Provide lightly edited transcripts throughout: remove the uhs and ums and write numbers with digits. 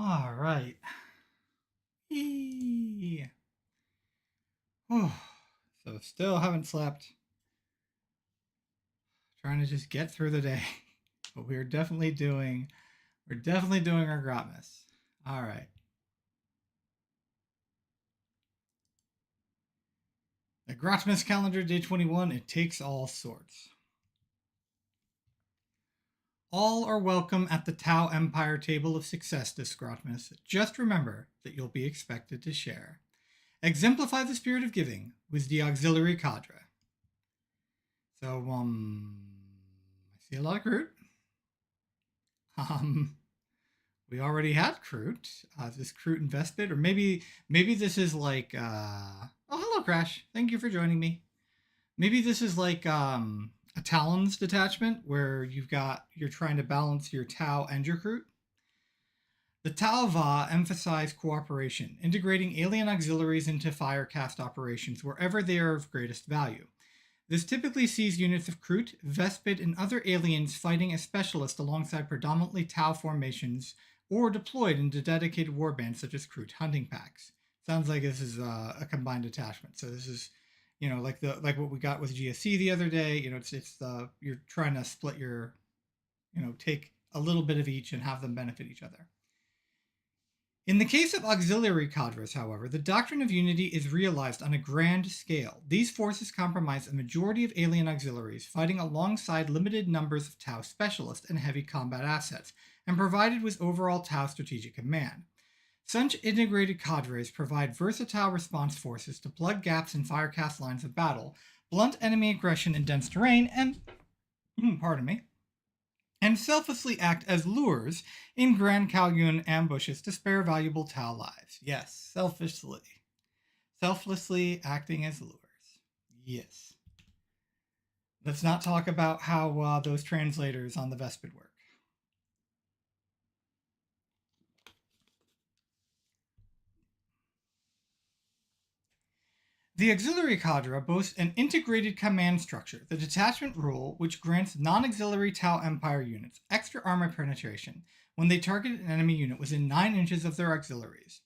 All right. Eee. Whew. So still haven't slept. Trying to just get through the day. But we're definitely doing our Grotmas. All right. The Grotmas calendar, day 21, it takes all sorts. All are welcome at the Tau Empire table of success this Grotmas. Just remember that you'll be expected to share. Exemplify the spirit of giving with the auxiliary cadre. So, I see a lot of Groot. We already had Groot. This Groot invested, or maybe this is like, oh, hello, Crash. Thank you for joining me. Maybe this is like a Talons detachment where you're trying to balance your Tau and your Groot. The Tau Va emphasize cooperation, integrating alien auxiliaries into Firecast operations wherever they are of greatest value. This typically sees units of Kroot, Vespid, and other aliens fighting as specialists alongside predominantly Tau formations or deployed into dedicated warbands such as Kroot hunting packs. Sounds like this is a combined detachment. So this is, like what we got with GSC the other day. It's you're trying to split your, take a little bit of each and have them benefit each other. In the case of auxiliary cadres, however, the doctrine of unity is realized on a grand scale. These forces comprise a majority of alien auxiliaries, fighting alongside limited numbers of Tau specialists and heavy combat assets, and provided with overall Tau strategic command. Such integrated cadres provide versatile response forces to plug gaps in Firecast lines of battle, blunt enemy aggression in dense terrain, and selflessly act as lures in Grand Calhoun ambushes to spare valuable Tau lives. Yes, selflessly acting as lures. Yes. Let's not talk about how those translators on the Vespid work. The auxiliary cadre boasts an integrated command structure, the detachment rule, which grants non-auxiliary Tau Empire units extra armor penetration when they target an enemy unit within 9 inches of their auxiliaries.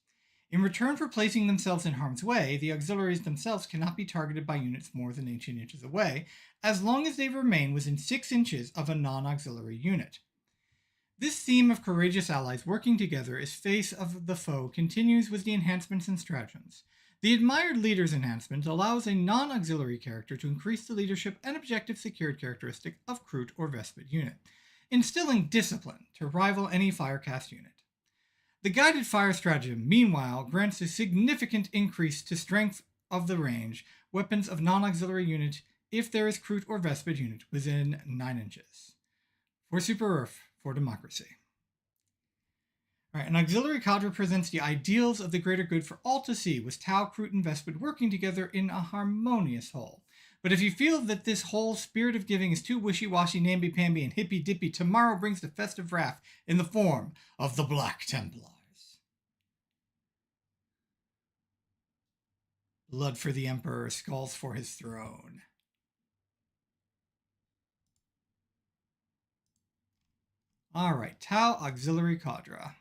In return for placing themselves in harm's way, the auxiliaries themselves cannot be targeted by units more than 18 inches away, as long as they remain within 6 inches of a non-auxiliary unit. This theme of courageous allies working together as face of the foe continues with the enhancements and stratagems. The Admired Leaders enhancement allows a non-auxiliary character to increase the leadership and objective secured characteristic of Kroot or Vespid unit, instilling discipline to rival any Firecast unit. The Guided Fire stratagem, meanwhile, grants a significant increase to strength of the range weapons of non-auxiliary unit if there is Kroot or Vespid unit within 9 inches. For Super Earth, for democracy. All right, an auxiliary cadre presents the ideals of the greater good for all to see, with Tau, Kroot, and Vespid working together in a harmonious whole. But if you feel that this whole spirit of giving is too wishy-washy, namby-pamby, and hippy-dippy, tomorrow brings the festive wrath in the form of the Black Templars. Blood for the Emperor, skulls for his throne. All right, Tau Auxiliary Cadre.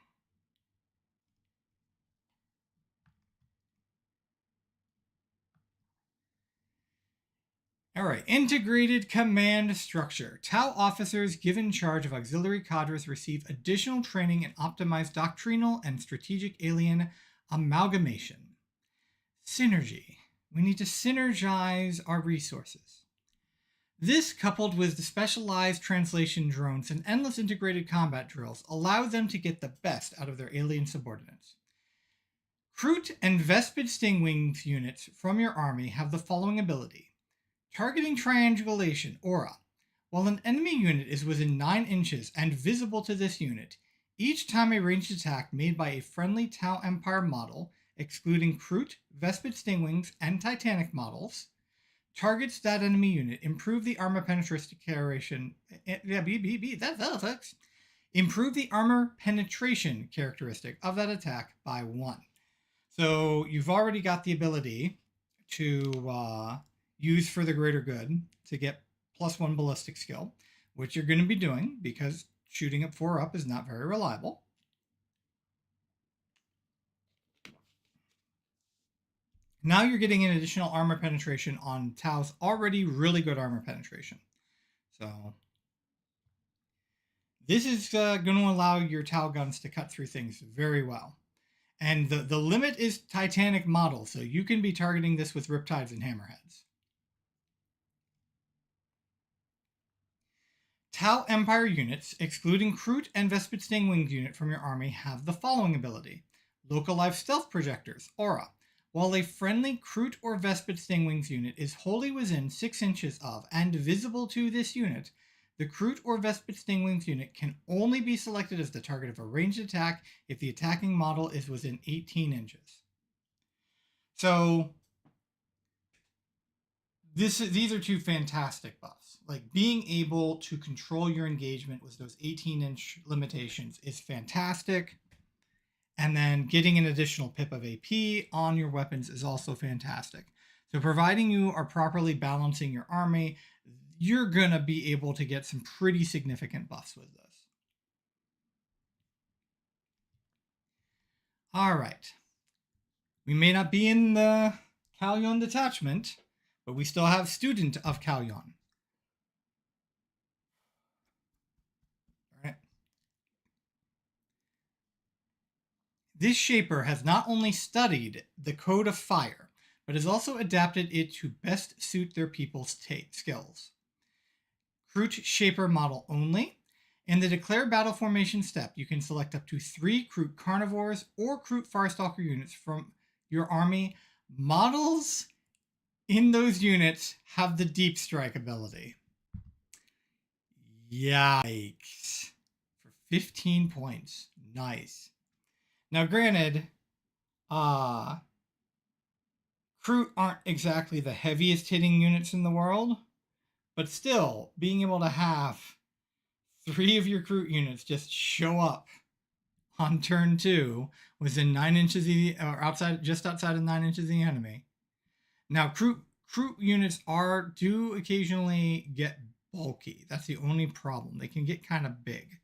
All right, integrated command structure. Tau officers given charge of auxiliary cadres receive additional training in optimized doctrinal and strategic alien amalgamation. Synergy. We need to synergize our resources. This, coupled with the specialized translation drones and endless integrated combat drills, allow them to get the best out of their alien subordinates. Kroot and Vespid Stingwings units from your army have the following ability. Targeting triangulation, aura. While an enemy unit is within 9 inches and visible to this unit, each time a ranged attack made by a friendly Tau Empire model, excluding Kroot, Vespid Stingwings, and Titanic models, targets that enemy unit, improve the armor penetration. Improve the armor penetration characteristic of that attack by 1. So you've already got the ability to use for the greater good to get +1 ballistic skill, which you're going to be doing because shooting at 4 up is not very reliable. Now you're getting an additional armor penetration on Tao's already really good armor penetration. So this is going to allow your Tau guns to cut through things very well. And the limit is Titanic model, so you can be targeting this with Riptides and Hammerheads. Tau Empire units, excluding Kroot and Vespid Stingwings unit from your army, have the following ability. Localized Stealth Projectors, Aura. While a friendly Kroot or Vespid Stingwings unit is wholly within 6 inches of and visible to this unit, the Kroot or Vespid Stingwings unit can only be selected as the target of a ranged attack if the attacking model is within 18 inches. So these are two fantastic buffs. Like being able to control your engagement with those 18-inch limitations is fantastic. And then getting an additional pip of AP on your weapons is also fantastic. So providing you are properly balancing your army, you're going to be able to get some pretty significant buffs with this. All right. We may not be in the Kalyon detachment, but we still have Student of Kalyon. All right. This shaper has not only studied the Code of Fire, but has also adapted it to best suit their people's skills. Kroot Shaper model only. In the Declare Battle Formation step, you can select up to 3 Kroot Carnivores or Kroot Farstalker units from your army. Models in those units have the Deep Strike ability. Yikes. For 15 points. Nice. Now, granted, Kroot aren't exactly the heaviest hitting units in the world, but still, being able to have 3 of your Kroot units just show up on turn 2 within 9 inches of the, or outside, just outside of 9 inches of the enemy. Now, Kroot units do occasionally get bulky. That's the only problem. They can get kind of big.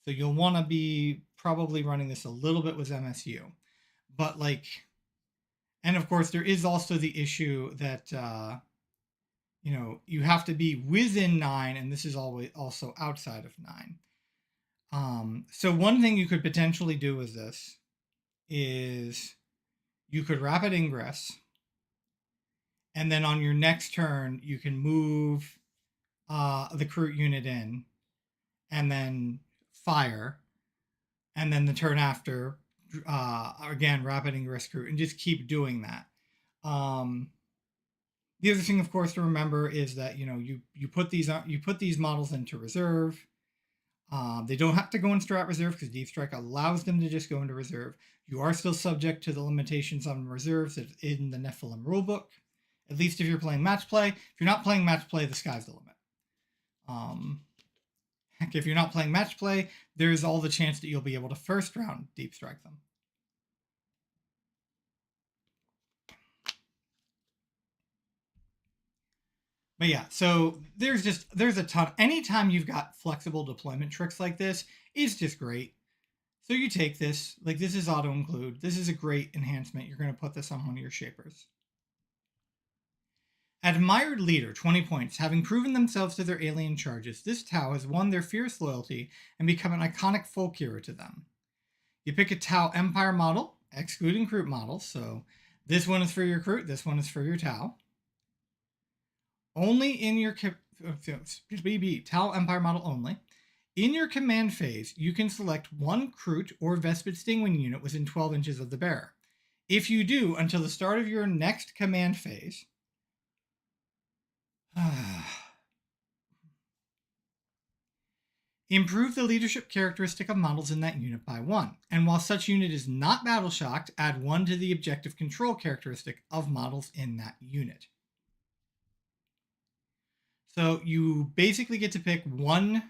So you'll want to be probably running this a little bit with MSU. But like, and of course, there is also the issue that, you have to be within 9, and this is always also outside of 9. So one thing you could potentially do with this is you could rapid ingress, and then on your next turn, you can move the Kroot unit in, and then fire, and then the turn after, again, rapid ingress Kroot, and just keep doing that. The other thing, of course, to remember is that you put these models into reserve. They don't have to go in strat reserve because Deep Strike allows them to just go into reserve. You are still subject to the limitations on reserves in the Nephilim rulebook, at least if you're playing match play. If you're not playing match play, the sky's the limit. Heck, if you're not playing match play, there's all the chance that you'll be able to first round Deep Strike them. But yeah, so there's a ton. Anytime you've got flexible deployment tricks like this, it's just great. So you take this, like this is auto include. This is a great enhancement. You're going to put this on one of your shapers. Admired leader, 20 points. Having proven themselves to their alien charges, this Tau has won their fierce loyalty and become an iconic folk hero to them. You pick a Tau Empire model, excluding Kroot models. So this one is for your Kroot, this one is for your Tau. Only in your Tau Empire model only. In your command phase, you can select 1 Kroot or Vespid Stingwing unit within 12 inches of the bearer. If you do, until the start of your next command phase, improve the leadership characteristic of models in that unit by 1. And while such unit is not battle shocked, add 1 to the objective control characteristic of models in that unit. So you basically get to pick 1.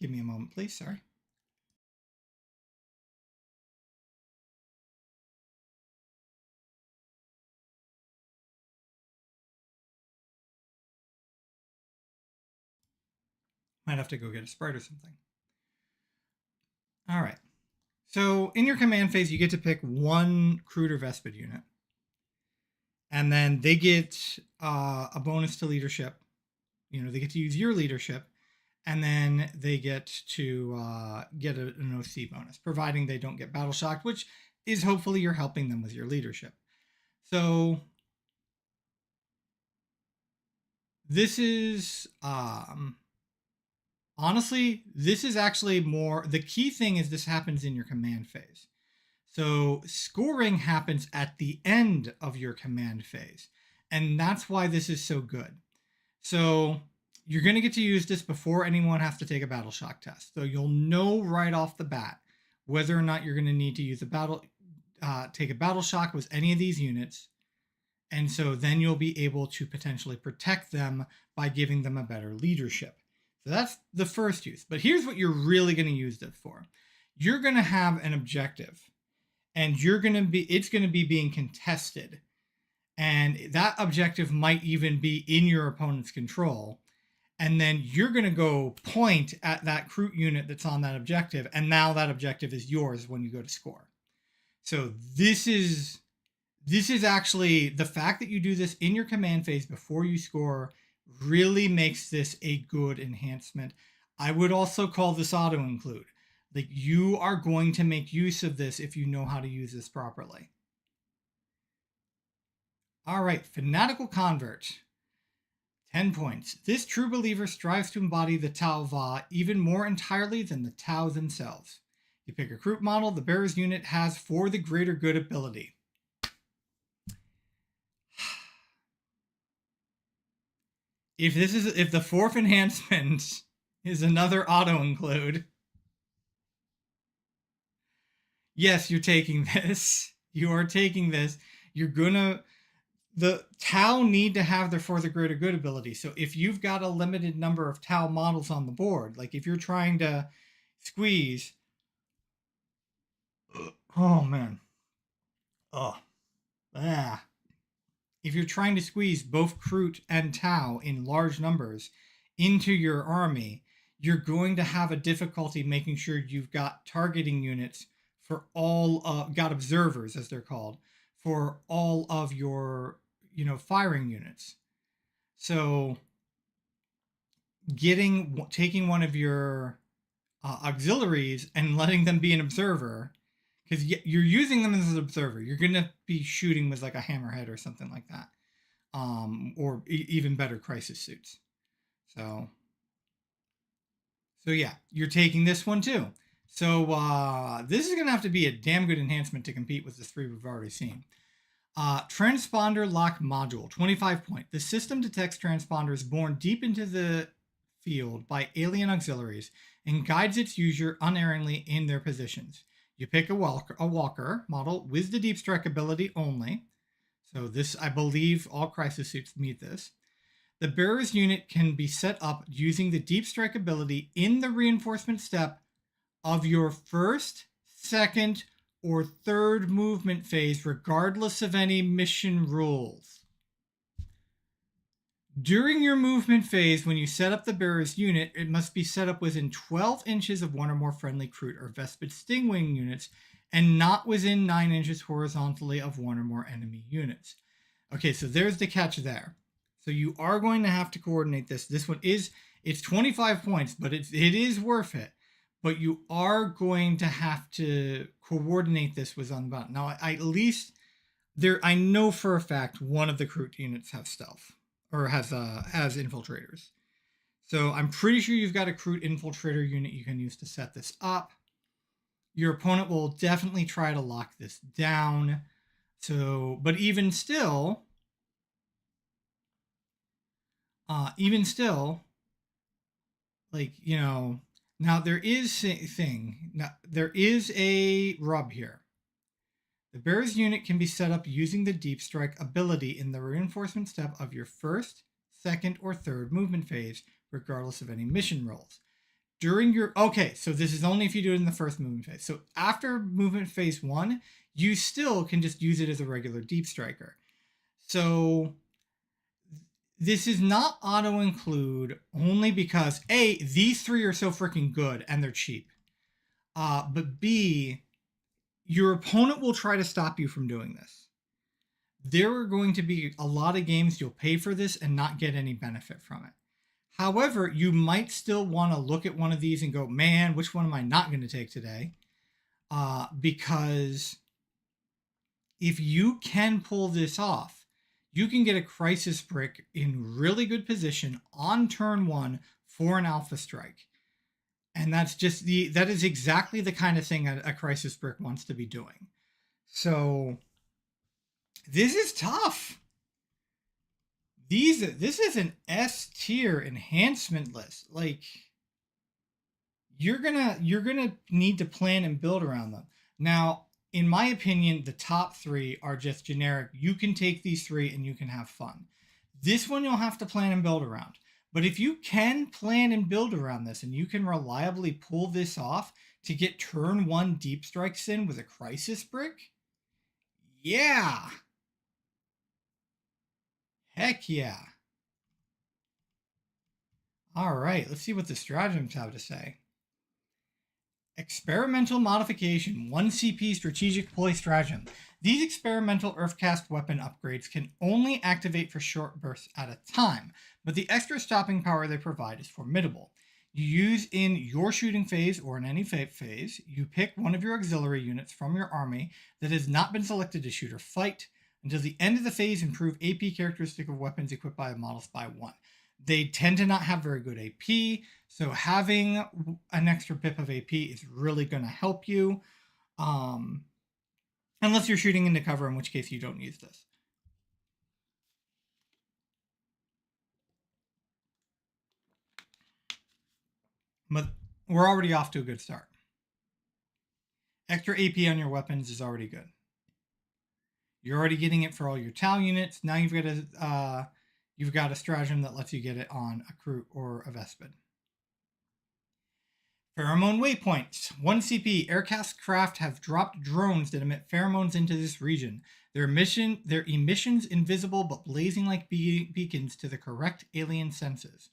Give me a moment, please. Sorry. Might have to go get a Sprite or something. All right. So in your command phase, you get to pick one Crude or Vespid unit, and then they get a bonus to leadership. They get to use your leadership, and then they get to get an OC bonus, providing they don't get battle shocked, which is hopefully you're helping them with your leadership. So this is honestly, this is actually more, the key thing is this happens in your command phase. So scoring happens at the end of your command phase, and that's why this is so good. So you're going to get to use this before anyone has to take a battle shock test. So you'll know right off the bat whether or not you're going to need to use take a battle shock with any of these units. And so then you'll be able to potentially protect them by giving them a better leadership. So that's the first use. But here's what you're really going to use this for. You're going to have an objective, and it's going to be being contested. And that objective might even be in your opponent's control. And then you're going to go point at that Kroot unit that's on that objective. And now that objective is yours when you go to score. So this is actually, the fact that you do this in your command phase before you score really makes this a good enhancement. I would also call this auto include. Like, you are going to make use of this if you know how to use this properly. All right, Fanatical Convert. 10 points. This true believer strives to embody the Tau Va even more entirely than the Tau themselves. You pick a Kroot model the bearer's unit has for the greater good ability. If the fourth enhancement is another auto include, yes, you're taking this. You are taking this. The Tau need to have their for the greater good ability. So if you've got a limited number of Tau models on the board, like if you're trying to squeeze, oh man, if you're trying to squeeze both Kroot and Tau in large numbers into your army, you're going to have a difficulty making sure you've got targeting units for got observers, as they're called, for all of your firing units. So taking one of your auxiliaries and letting them be an observer, because you're using them as an observer, you're going to be shooting with like a hammerhead or something like that, or even better, crisis suits. So yeah, you're taking this one too. So this is going to have to be a damn good enhancement to compete with the three we've already seen. Transponder Lock Module, 25 point. The system detects transponders born deep into the field by alien auxiliaries and guides its user unerringly in their positions. You pick a walker model with the deep strike ability only. So this, I believe, all crisis suits meet this. The bearer's unit can be set up using the deep strike ability in the reinforcement step of your first, second, or third movement phase, regardless of any mission rules. During your movement phase, when you set up the bearer's unit, it must be set up within 12 inches of one or more friendly Kroot or Vespid Stingwing units, and not within 9 inches horizontally of one or more enemy units. Okay, so there's the catch there. So you are going to have to coordinate this. This one it's 25 points, but it is worth it. But you are going to have to coordinate this with Unbound. Now, at least I know for a fact one of the Kroot units have stealth, or has infiltrators. So I'm pretty sure you've got a Kroot infiltrator unit you can use to set this up. Your opponent will definitely try to lock this down. So, but even still, like, now there is a rub here. The bearer's unit can be set up using the deep strike ability in the reinforcement step of your first, second, or third movement phase, regardless of any mission rolls. So this is only if you do it in the first movement phase. So after movement phase 1, you still can just use it as a regular deep striker. So this is not auto include only because A, these three are so freaking good and they're cheap. But B, your opponent will try to stop you from doing this. There are going to be a lot of games you'll pay for this and not get any benefit from it. However, you might still want to look at one of these and go, man, which one am I not going to take today? Because if you can pull this off, you can get a crisis brick in really good position on turn 1 for an alpha strike. And that is exactly the kind of thing a crisis brick wants to be doing. So this is tough. This is an S tier enhancement list. Like, you're gonna need to plan and build around them. Now, in my opinion, the top 3 are just generic. You can take these 3 and you can have fun. This one you'll have to plan and build around. But if you can plan and build around this and you can reliably pull this off to get turn 1 deep strikes in with a crisis brick, yeah. Heck yeah. All right, let's see what the stratagems have to say. Experimental modification, 1 CP strategic ploy stratagem. These experimental Earthcast weapon upgrades can only activate for short bursts at a time, but the extra stopping power they provide is formidable. You use in your shooting phase or in any phase, you pick one of your auxiliary units from your army that has not been selected to shoot or fight. Until the end of the phase, improve AP characteristic of weapons equipped by the models by 1. They tend to not have very good AP, so having an extra pip of AP is really going to help you. Unless you're shooting into cover, in which case you don't use this. But we're already off to a good start. Extra AP on your weapons is already good. You're already getting it for all your TAL units. Now you've got a stratagem that lets you get it on a Kroot or a Vespid. Pheromone waypoints. 1 CP. Aircast craft have dropped drones that emit pheromones into this region. Their emissions invisible but blazing like beacons to the correct alien senses.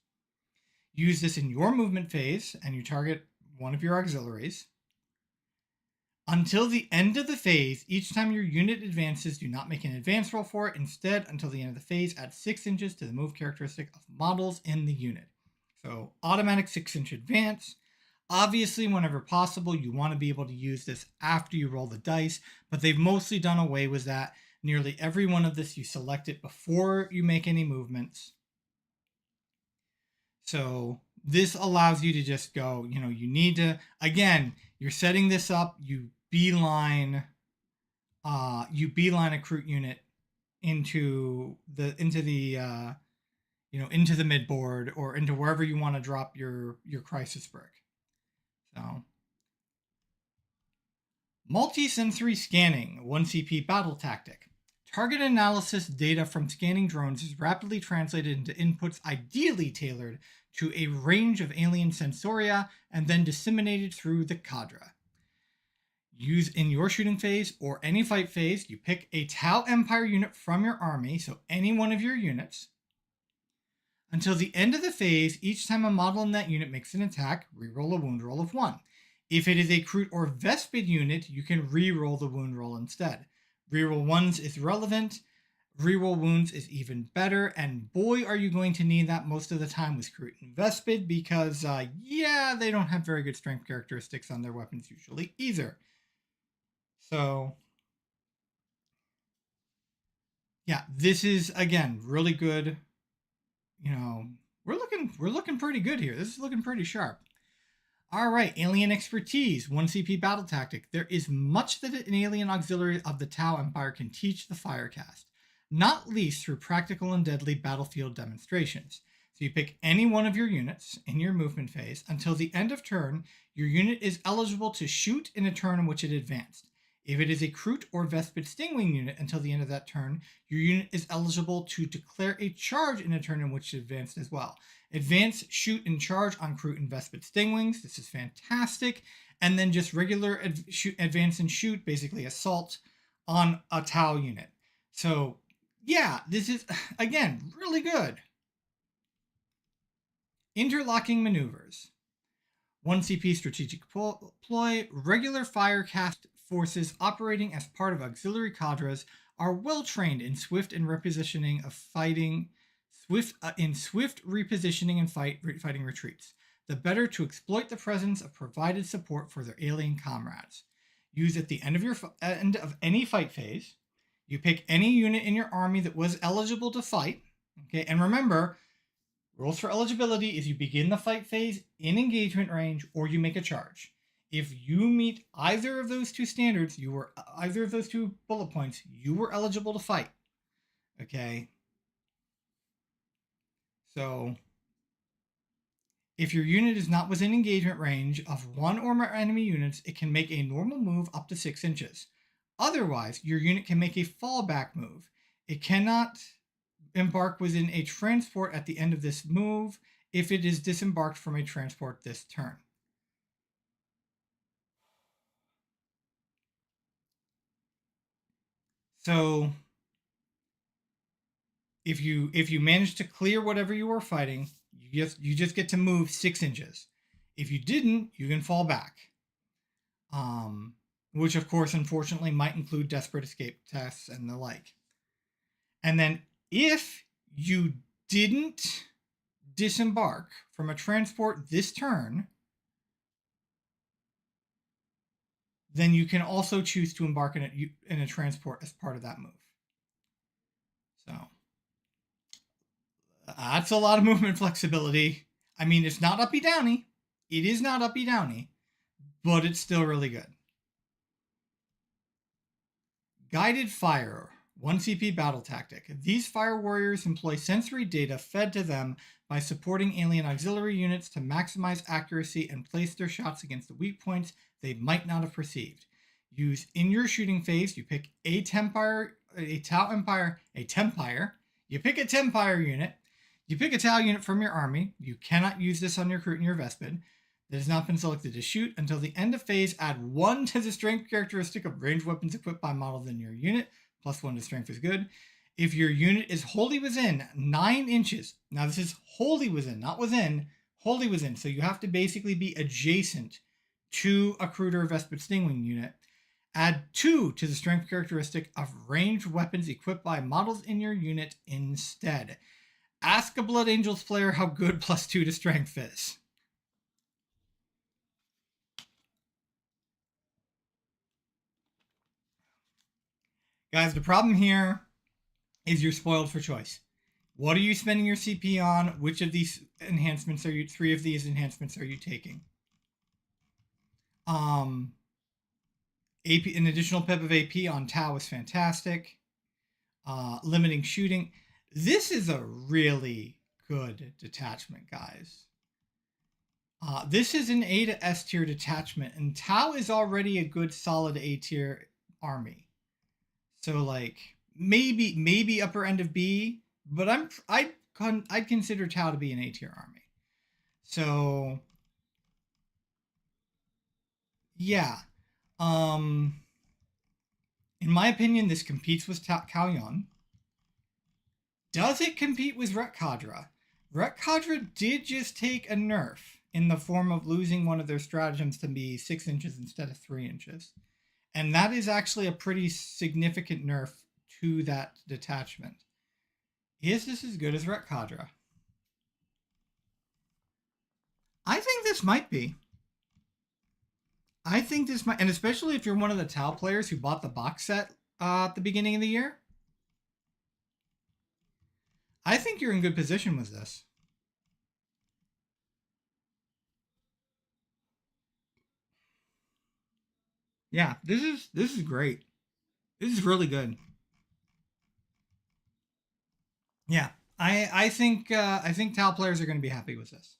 Use this in your movement phase, and you target one of your auxiliaries. Until the end of the phase, each time your unit advances, do not make an advance roll for it. Instead, until the end of the phase, add 6 inches to the move characteristic of models in the unit. So, automatic 6-inch advance. Obviously, whenever possible, you want to be able to use this after you roll the dice, but they've mostly done away with that. Nearly every one of this, you select it before you make any movements. So this allows you to just go, you need to, again, you're setting this up, you beeline a Kroot unit into the mid board or into wherever you want to drop your crisis brick. So multi-sensory scanning, 1 CP battle tactic. Target analysis data from scanning drones is rapidly translated into inputs ideally tailored to a range of alien sensoria and then disseminated through the cadre. Use in your shooting phase or any fight phase, you pick a Tau Empire unit from your army, so any one of your units. Until the end of the phase, each time a model in that unit makes an attack, reroll a wound roll of 1. If it is a Kroot or Vespid unit, you can reroll the wound roll instead. Reroll ones is relevant. Reroll wounds is even better. And boy, are you going to need that most of the time with Kroot and Vespid because, they don't have very good strength characteristics on their weapons usually either. So, yeah, this is, again, really good. We're looking pretty good here. This is looking pretty sharp. All right, alien expertise, 1 CP battle tactic. There is much that an alien auxiliary of the Tau Empire can teach the Firecast, not least through practical and deadly battlefield demonstrations. So you pick any one of your units in your movement phase. Until the end of turn, your unit is eligible to shoot in a turn in which it advanced. If it is a Kroot or Vespid Stingwing unit until the end of that turn, your unit is eligible to declare a charge in a turn in which it advanced as well. Advance, shoot, and charge on Kroot and Vespid Stingwings. This is fantastic. And then just regular advance and shoot, basically assault, on a Tau unit. So, yeah, this is, again, really good. Interlocking maneuvers. 1 CP strategic ploy, regular Firecast forces operating as part of auxiliary cadres are well trained in swift and repositioning of fighting, swift repositioning and fighting retreats. The better to exploit the presence of provided support for their alien comrades. Use at the end of end of any fight phase. You pick any unit in your army that was eligible to fight. Okay, and remember, rules for eligibility is you begin the fight phase in engagement range or you make a charge. If you meet either of those two standards, either of those two bullet points, you were eligible to fight. Okay. So if your unit is not within engagement range of one or more enemy units, it can make a normal move up to 6 inches. Otherwise, your unit can make a fallback move. It cannot embark within a transport at the end of this move if it is disembarked from a transport this turn. So if you manage to clear whatever you were fighting, you just get to move 6 inches. If you didn't, you can fall back. Which of course, unfortunately, might include desperate escape tests and the like. And then if you didn't disembark from a transport this turn, then you can also choose to embark in a transport as part of that move. So that's a lot of movement flexibility. I mean, it's not uppy downy. It is not uppy downy, but it's still really good. Guided Fire, 1 CP battle tactic. These fire warriors employ sensory data fed to them by supporting alien auxiliary units to maximize accuracy and place their shots against the weak points they might not have perceived. Use in your shooting phase, you pick a Tempire, a Tau Empire, a Tempire. You pick a Tempire unit. You pick a Tau unit from your army. You cannot use this on your Kroot and your Vespid that has not been selected to shoot. Until the end of phase, add 1 to the strength characteristic of ranged weapons equipped by models in your unit. Plus 1 to strength is good. If your unit is wholly within 9 inches, now this is wholly within, not within, wholly within. So you have to basically be adjacent to a Kroot or Vespid Stingwing unit. Add 2 to the strength characteristic of ranged weapons equipped by models in your unit instead. Ask a Blood Angels player how good +2 to strength is. Guys, the problem here is you're spoiled for choice. What are you spending your CP on? Which of these enhancements are you? 3 of these enhancements are you taking? AP, an additional pip of AP on Tau is fantastic. Limiting shooting. This is a really good detachment, guys. This is an A to S tier detachment, and Tau is already a good solid A tier army. So like maybe upper end of B, but I'd consider Tau to be an A tier army. So yeah, in my opinion, this competes with Kalyon. Does it compete with Ret Cadre? Ret Cadre did just take a nerf in the form of losing one of their stratagems to be 6 inches instead of 3 inches. And that is actually a pretty significant nerf to that detachment. Is this as good as Ret Cadre? I think this might be. I think this might, and especially if you're one of the Tau players who bought the box set at the beginning of the year, I think you're in good position with this. Yeah, this is great. This is really good. Yeah, I think Tau players are going to be happy with this,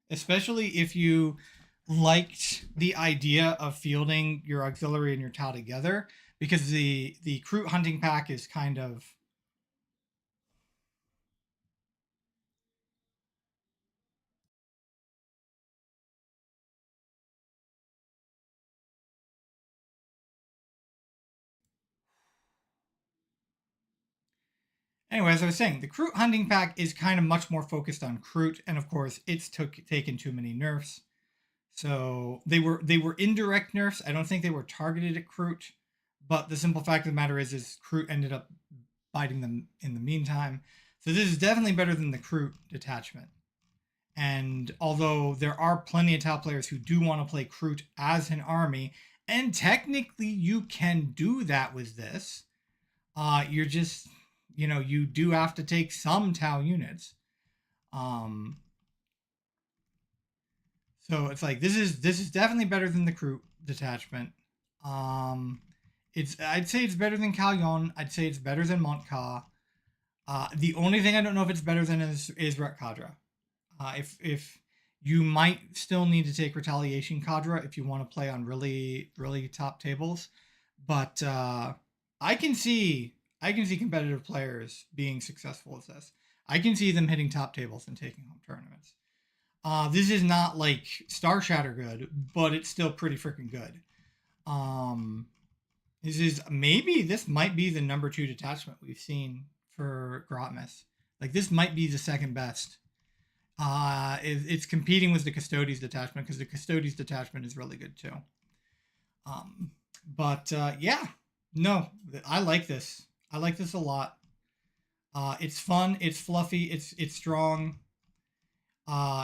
especially if you liked the idea of fielding your auxiliary and your Tau together, because the Kroot hunting pack is kind of. Anyway, as I was saying, the Kroot hunting pack is kind of much more focused on Kroot, and of course, it's taken too many nerfs. So they were indirect nerfs. I don't think they were targeted at Kroot, but the simple fact of the matter is Kroot ended up biting them in the meantime. So this is definitely better than the Kroot detachment. And although there are plenty of top players who do want to play Kroot as an army, and technically you can do that with this, you're just, you do have to take some Tau units. Um, so it's like this is definitely better than the Kroot detachment. Um, I'd say it's better than Kalyon. I'd say it's better than Montka. The only thing I don't know if it's better than is Ret Kadra. If you might still need to take Retaliation Cadre if you want to play on really really top tables, but I can see competitive players being successful with this. I can see them hitting top tables and taking home tournaments. This is not like Star Shatter good, but it's still pretty freaking good. Um, this might be the number 2 detachment we've seen for Grotmas. Like this might be the second best. It's competing with the Custodes detachment because the Custodes detachment is really good too. But yeah, no, I like this. I like this a lot. It's fun. It's fluffy. It's strong.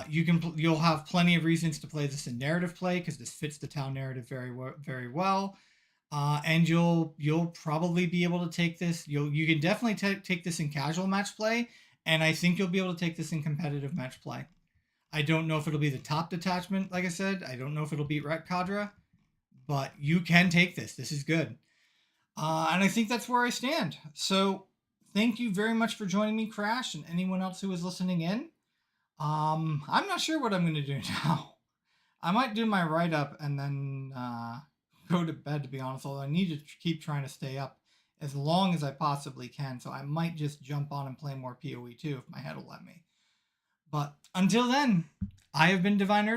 You'll have plenty of reasons to play this in narrative play because this fits the town narrative very well. And you'll probably be able to take this. You can definitely take this in casual match play, and I think you'll be able to take this in competitive match play. I don't know if it'll be the top detachment, like I said. I don't know if it'll beat Ret Cadre, but you can take this. This is good. And I think that's where I stand. So thank you very much for joining me, Crash, and anyone else who is listening in. I'm not sure what I'm going to do now. I might do my write up and then go to bed, to be honest, although I need to keep trying to stay up as long as I possibly can. So I might just jump on and play more PoE too if my head will let me. But until then, I have been Divine Earth.